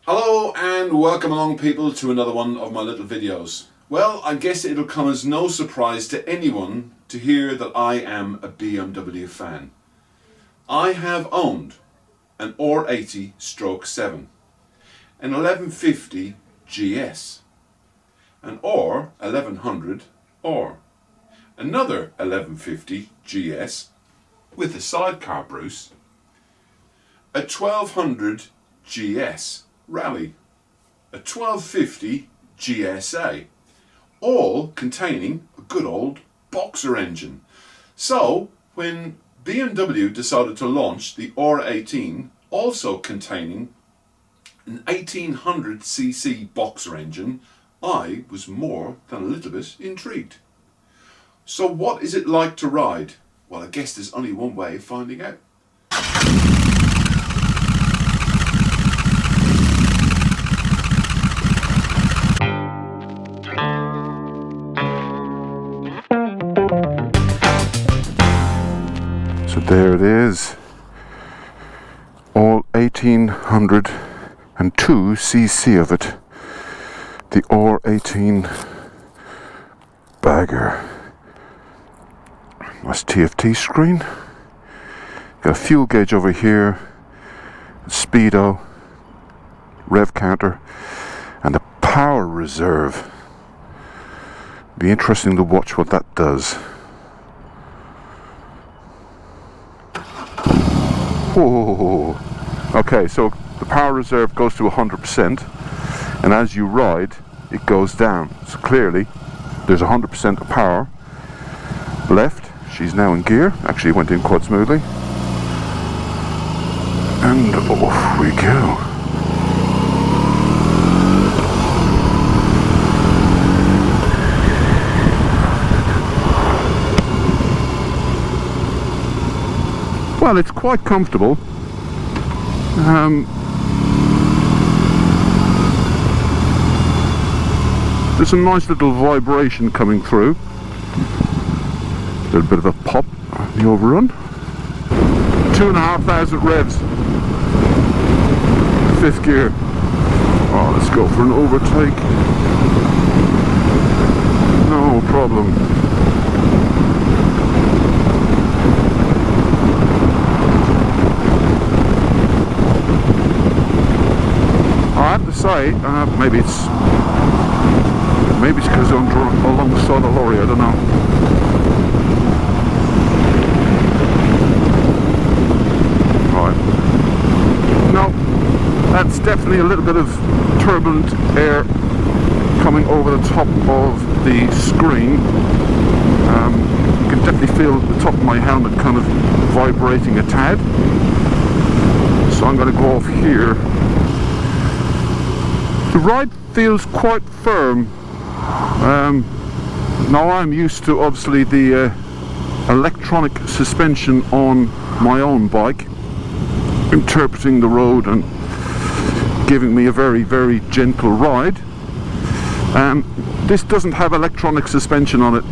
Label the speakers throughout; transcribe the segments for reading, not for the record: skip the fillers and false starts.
Speaker 1: Hello and welcome along people to another one of my little videos. Well, I guess it'll come as no surprise to anyone to hear that I am a BMW fan. I have owned an R18-7, an 1150 GS, an R1100R, another 1150 GS with a sidecar Bruce, a 1200 GS Rally, a 1250 GSA, all containing a good old boxer engine. So when BMW decided to launch the R18 also containing an 1800cc boxer engine, I was more than a little bit intrigued. So what is it like to ride? Well, I guess there's only one way of finding out.
Speaker 2: So there it is, all 1802cc of it, the R18 Bagger. Nice TFT screen, got a fuel gauge over here, speedo, rev counter, and a power reserve. Be interesting to watch what that does. Whoa. Okay, so the power reserve goes to 100%, and as you ride it goes down, so clearly there's 100% of power left. She's now in gear, actually went in quite smoothly, and off we go. Well, it's quite comfortable. There's a nice little vibration coming through. A little bit of a pop on the overrun. 2,500 revs. 5th gear. Oh, let's go for an overtake. No problem. I have to say, maybe it's because I'm alongside a lorry, I don't know. Right. No, that's definitely a little bit of turbulent air coming over the top of the screen. You can definitely feel the top of my helmet kind of vibrating a tad. So I'm going to go off here. The ride feels quite firm. Now I'm used to obviously the electronic suspension on my own bike, interpreting the road and giving me a very, very gentle ride. This doesn't have electronic suspension on it.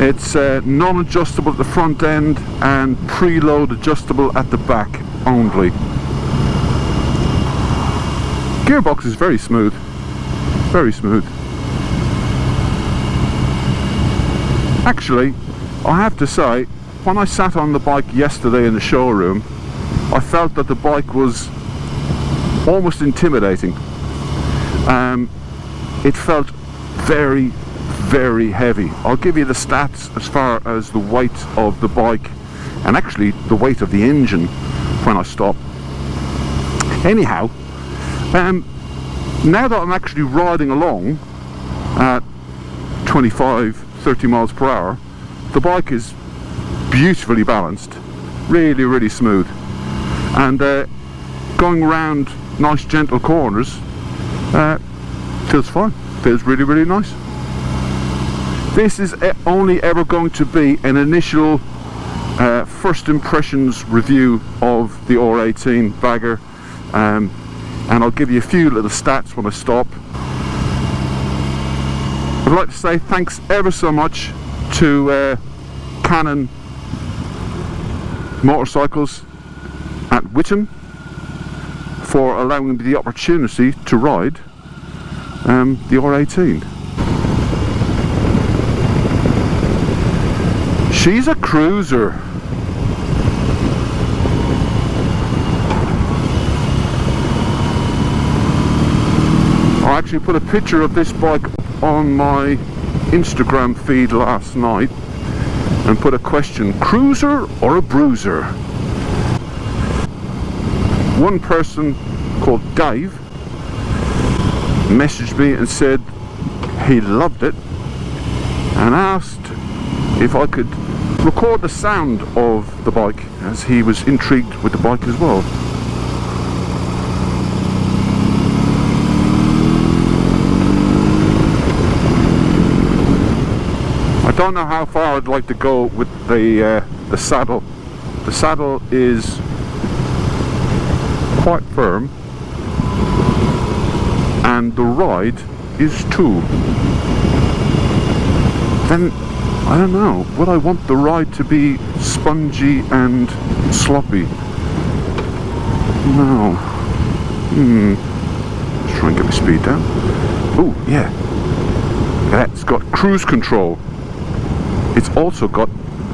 Speaker 2: It's non-adjustable at the front end and preload adjustable at the back only. Gearbox is very smooth, very smooth. Actually, I have to say, when I sat on the bike yesterday in the showroom, I felt that the bike was almost intimidating. It felt very, very heavy. I'll give you the stats as far as the weight of the bike and actually the weight of the engine when I stop. Anyhow, now that I'm actually riding along at 25-30 miles per hour, the bike is beautifully balanced, really, really smooth, and going around nice gentle corners feels fine, feels really, really nice. This is only ever going to be an initial first impressions review of the R18 Bagger, and I'll give you a few little stats when I stop. I'd like to say thanks ever so much to Canon Motorcycles at Witham for allowing me the opportunity to ride the R18. She's a cruiser. I actually put a picture of this bike on my Instagram feed last night and put a question: cruiser or a bruiser? One person called Dave messaged me and said he loved it and asked if I could record the sound of the bike, as he was intrigued with the bike as well. I don't know how far I'd like to go with the saddle. The saddle is quite firm and the ride is too. Then I don't know, would I want the ride to be spongy and sloppy? No. Let's try and get my speed down. Oh yeah, that's got cruise control. It's also got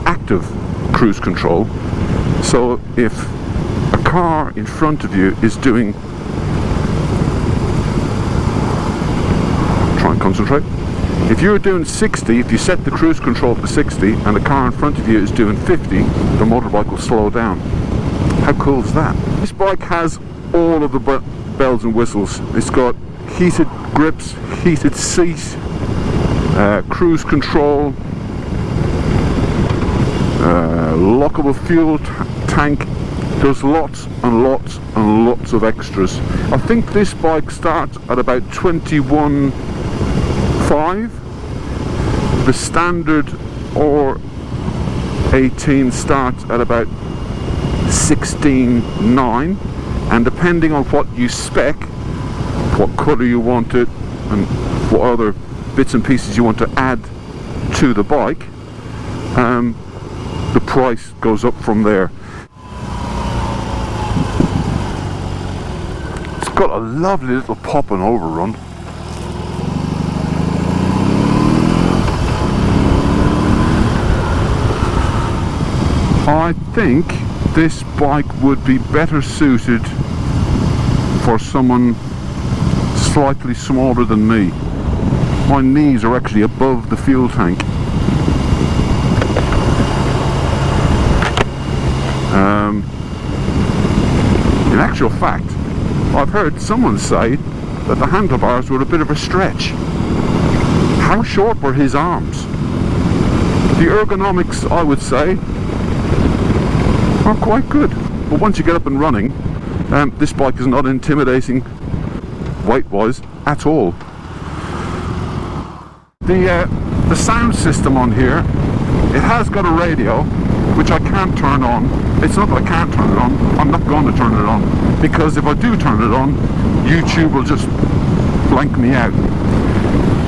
Speaker 2: active cruise control, so if a car in front of you is doing, try and concentrate, if you're doing 60, if you set the cruise control to 60 and the car in front of you is doing 50, the motorbike will slow down. How cool is that? This bike has all of the bells and whistles. It's got heated grips, heated seat, cruise control, lockable fuel tank. There's lots and lots and lots of extras. I think this bike starts at about 21.5. The standard R18 starts at about 16.9, and depending on what you spec, what colour you want it, and what other bits and pieces you want to add to the bike, the price goes up from there. It's got a lovely little pop and overrun. I think this bike would be better suited for someone slightly smaller than me. My knees are actually above the fuel tank. In actual fact, I've heard someone say that the handlebars were a bit of a stretch. How short were his arms? The ergonomics, I would say, are quite good. But once you get up and running, this bike is not intimidating weight-wise at all. The sound system on here, it has got a radio which I can't turn on. It's not that I can't turn it on, I'm not going to turn it on, because if I do turn it on, YouTube will just blank me out.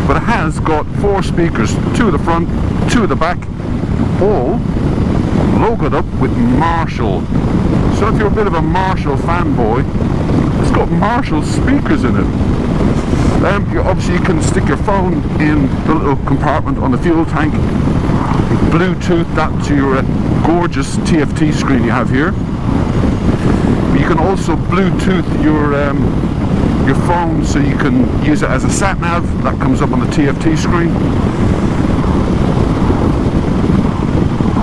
Speaker 2: But it has got 4 speakers, 2 at the front, 2 at the back, all logoed up with Marshall. So if you're a bit of a Marshall fanboy, it's got Marshall speakers in it. Obviously you can stick your phone in the little compartment on the fuel tank, Bluetooth that to your gorgeous TFT screen you have here. You can also Bluetooth your phone, so you can use it as a sat-nav that comes up on the TFT screen.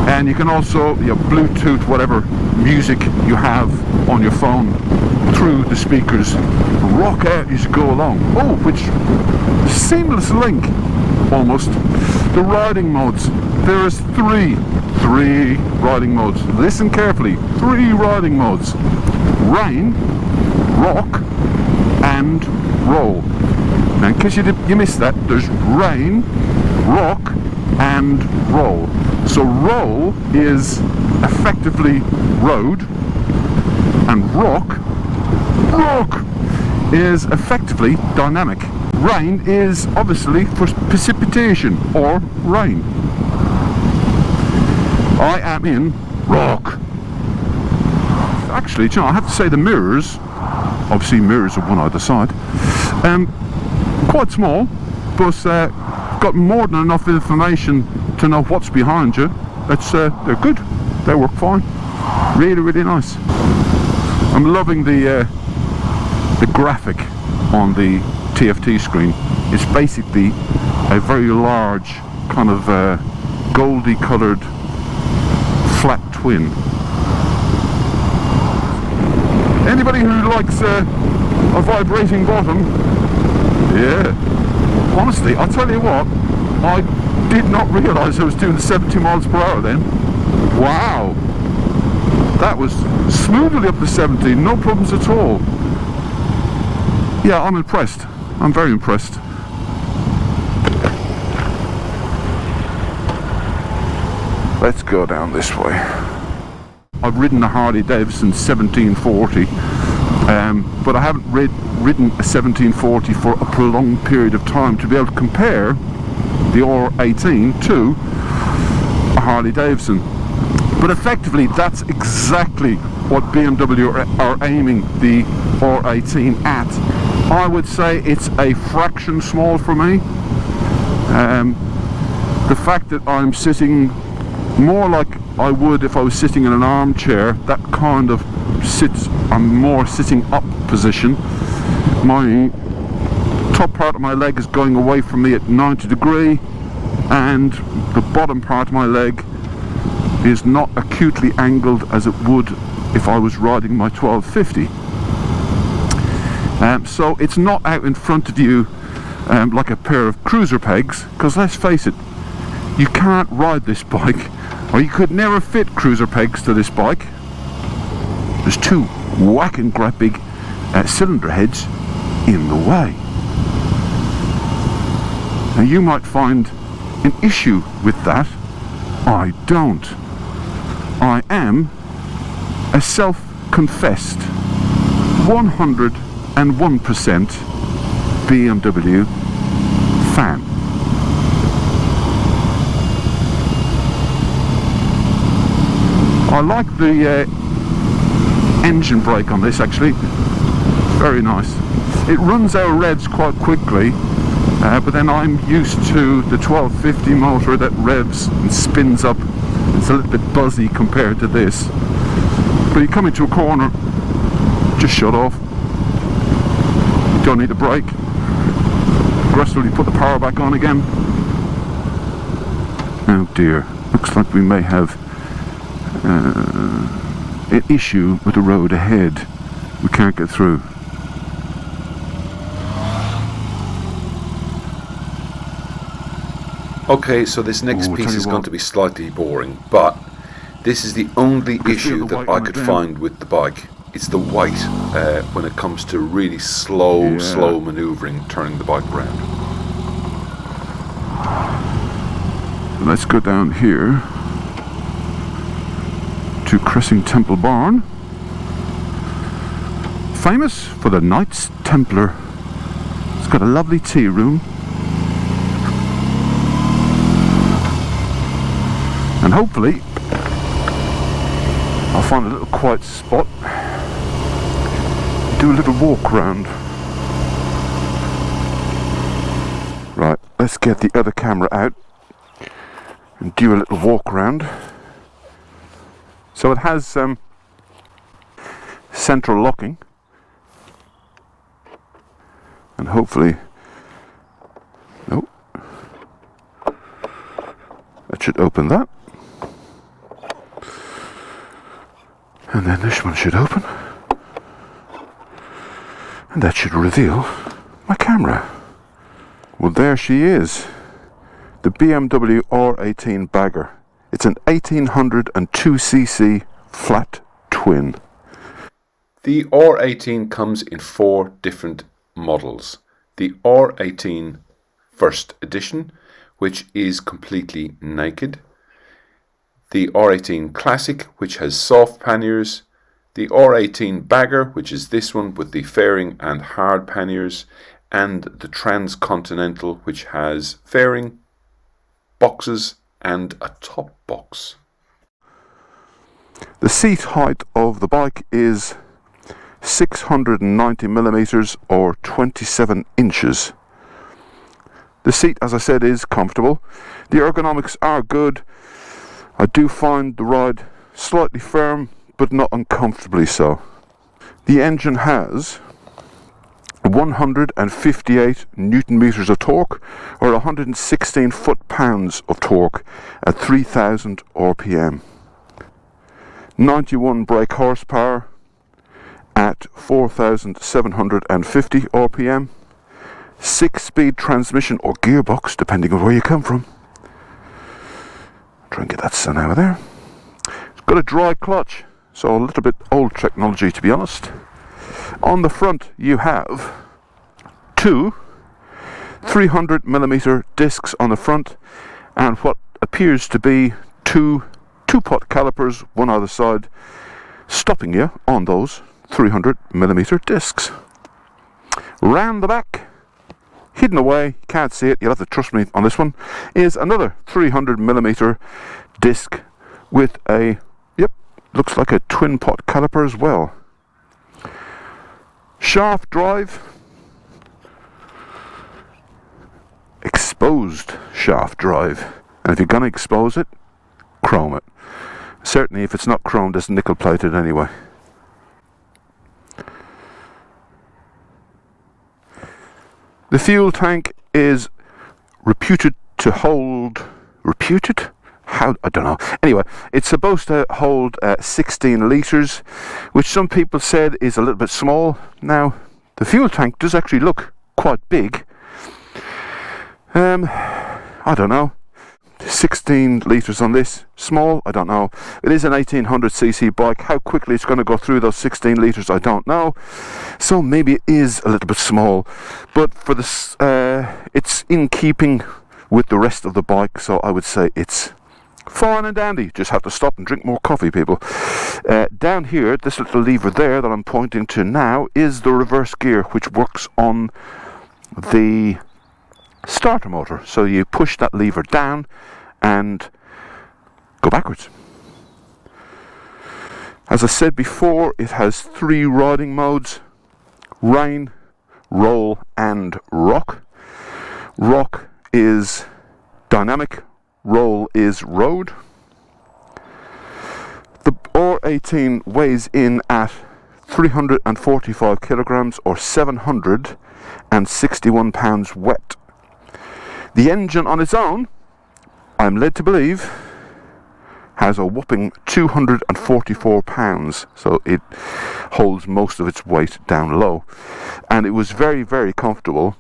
Speaker 2: And you can also Bluetooth whatever music you have on your phone through the speakers. Rock out as you go along. Oh, which seamless link almost. The riding modes. There is three riding modes. Listen carefully. 3 riding modes: rain, rock, and roll. Now, in case you missed that, there's rain, rock, and roll. So roll is effectively road, and rock is effectively dynamic. Rain is obviously for precipitation or rain. I am in rock. Actually, you know, I have to say the mirrors obviously mirrors are one either side. Quite small, but got more than enough information to know what's behind you. They're good. They work fine. Really, really nice. I'm loving the graphic on the TFT screen. It's basically a very large kind of goldy coloured flat twin. Anybody who likes a vibrating bottom, yeah. Honestly, I'll tell you what, I did not realise I was doing 70 miles per hour then. Wow. That was smoothly up to 70, no problems at all. Yeah, I'm impressed. I'm very impressed. Let's go down this way. I've ridden a Harley Davidson 1740, but I haven't ridden a 1740 for a prolonged period of time to be able to compare the R18 to a Harley Davidson. But effectively, that's exactly what BMW are aiming the R18 at. I would say it's a fraction small for me. The fact that I'm sitting more like I would if I was sitting in an armchair, that kind of I'm more sitting up position. My top part of my leg is going away from me at 90 degrees, and the bottom part of my leg is not acutely angled as it would if I was riding my 1250. So it's not out in front of you like a pair of cruiser pegs, because let's face it, you can't ride this bike, or you could never fit cruiser pegs to this bike. There's two whacking great big cylinder heads in the way. Now you might find an issue with that. I don't. I am a self-confessed 101% BMW fan. I like the engine brake on this, actually. Very nice. It runs out of revs quite quickly, but then I'm used to the 1250 motor that revs and spins up. It's a little bit buzzy compared to this. But you come into a corner, just shut off. You don't need a brake. Aggressively put the power back on again. Oh dear, looks like we may have an issue with the road ahead. We can't get through.
Speaker 3: Okay, so this next piece is going to be slightly boring, but this is the only issue that I could find with the bike. It's the white when it comes to really slow manoeuvring, turning the bike around.
Speaker 2: Let's go down here to Cressing Temple Barn, famous for the Knights Templar. It's got a lovely tea room, and hopefully I'll find a little quiet spot, do a little walk round. Right, let's get the other camera out and do a little walk around. So it has central locking, and hopefully, nope, that should open that, and then this one should open, and that should reveal my camera. Well, there she is, the BMW R18 Bagger. It's an 1802cc flat twin.
Speaker 3: The R18 comes in 4 different models. The R18 First Edition, which is completely naked. The R18 Classic, which has soft panniers. The R18 Bagger, which is this one with the fairing and hard panniers. And the Transcontinental, which has fairing, boxes, and a top box.
Speaker 2: The seat height of the bike is 690 millimeters or 27 inches. The seat, as I said, is comfortable. The ergonomics are good. I do find the ride slightly firm, but not uncomfortably so. The engine has 158 newton meters of torque, or 116 foot-pounds of torque at 3000 RPM. 91 brake horsepower at 4750 RPM. 6-speed transmission or gearbox, depending on where you come from. Try and get that sun out of there. It's got a dry clutch, so a little bit old technology, to be honest. On the front you have two 300mm discs on the front, and what appears to be two pot calipers, one either side, stopping you on those 300mm discs. Round the back, hidden away, can't see it, you'll have to trust me on this one, is another 300mm disc with a, yep, looks like a twin pot caliper as well. Shaft drive, exposed shaft drive, and if you're going to expose it, chrome it. Certainly if it's not chromed, it's nickel plated anyway. The fuel tank is reputed to hold, I don't know. Anyway, it's supposed to hold 16 litres, which some people said is a little bit small. Now, the fuel tank does actually look quite big. I don't know. 16 litres on this, small, I don't know. It is an 1800cc bike. How quickly it's going to go through those 16 litres, I don't know. So maybe it is a little bit small, but for this, it's in keeping with the rest of the bike, so I would say it's fine and dandy. Just have to stop and drink more coffee, people. Down here, this little lever there that I'm pointing to now is the reverse gear, which works on the starter motor. So you push that lever down and go backwards. As I said before, it has 3 riding modes: rain, roll and rock. Rock is dynamic, roll is road. The R18 weighs in at 345 kilograms or 761 pounds wet. The engine on its own, I'm led to believe, has a whopping 244 pounds, so it holds most of its weight down low, and it was very, very comfortable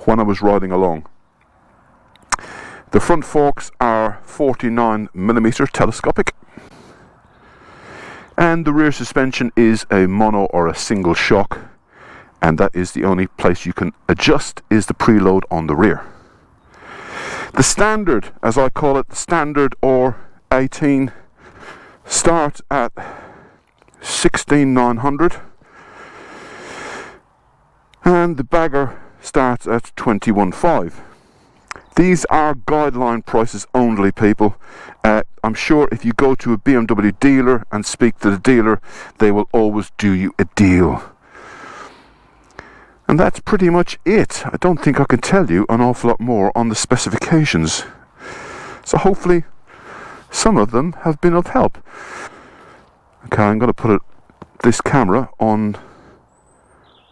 Speaker 2: when I was riding along. The front forks are 49mm telescopic, and the rear suspension is a mono or a single shock, and that is the only place you can adjust is the preload on the rear. The standard, as I call it, the standard R18 starts at 16,900 and the Bagger starts at 21,500. These are guideline prices only, people. I'm sure if you go to a BMW dealer and speak to the dealer, they will always do you a deal. And that's pretty much it. I don't think I can tell you an awful lot more on the specifications. So hopefully some of them have been of help. Okay, I'm going to put this camera on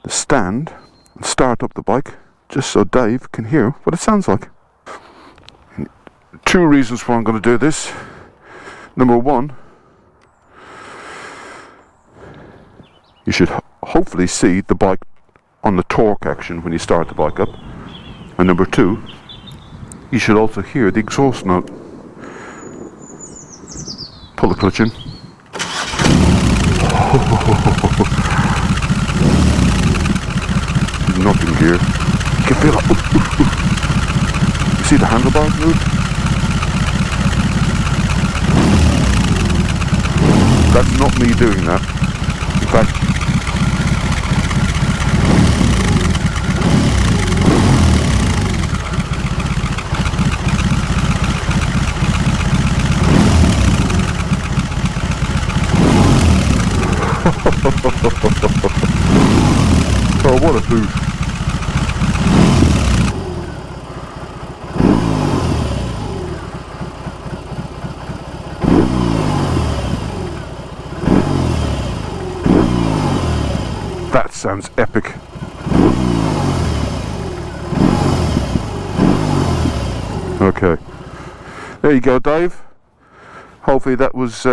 Speaker 2: the stand and start up the bike just so Dave can hear what it sounds like. 2 reasons why I'm going to do this. Number 1, you should hopefully see the bike on the torque action when you start the bike up, and number 2, you should also hear the exhaust note. Pull the clutch in. Not in gear. You can feel it. You see the handlebars move? That's not me doing that. In fact, Oh, what a boot. That sounds epic. Okay, there you go, Dave. Hopefully that was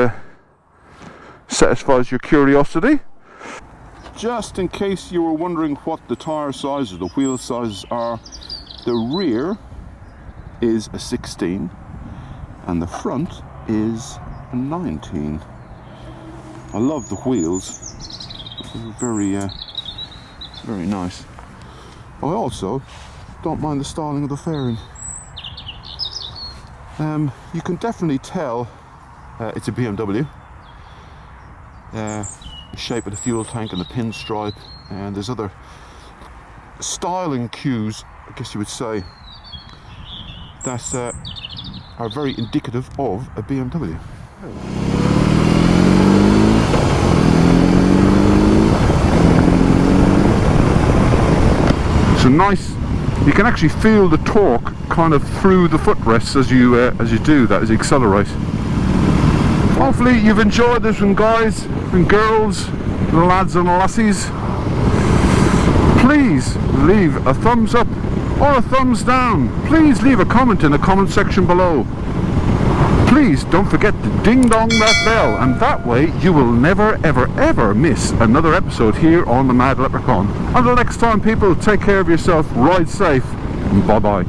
Speaker 2: satisfies your curiosity. Just in case you were wondering what the tyre size or the wheel sizes are, the rear is a 16 and the front is a 19. I love the wheels. They're very nice. I also don't mind the styling of the fairing. You can definitely tell it's a BMW. The shape of the fuel tank and the pinstripe, and there's other styling cues, I guess you would say, that are very indicative of a BMW. So nice. You can actually feel the torque kind of through the footrests as you do that, as you accelerate. Hopefully you've enjoyed this one, guys and girls, lads and lassies. Please leave a thumbs up or a thumbs down. Please leave a comment in the comment section below. Please don't forget to ding dong that bell, and that way you will never ever ever miss another episode here on the Mad Leprechaun. Until next time, people, take care of yourself, ride safe, and bye bye.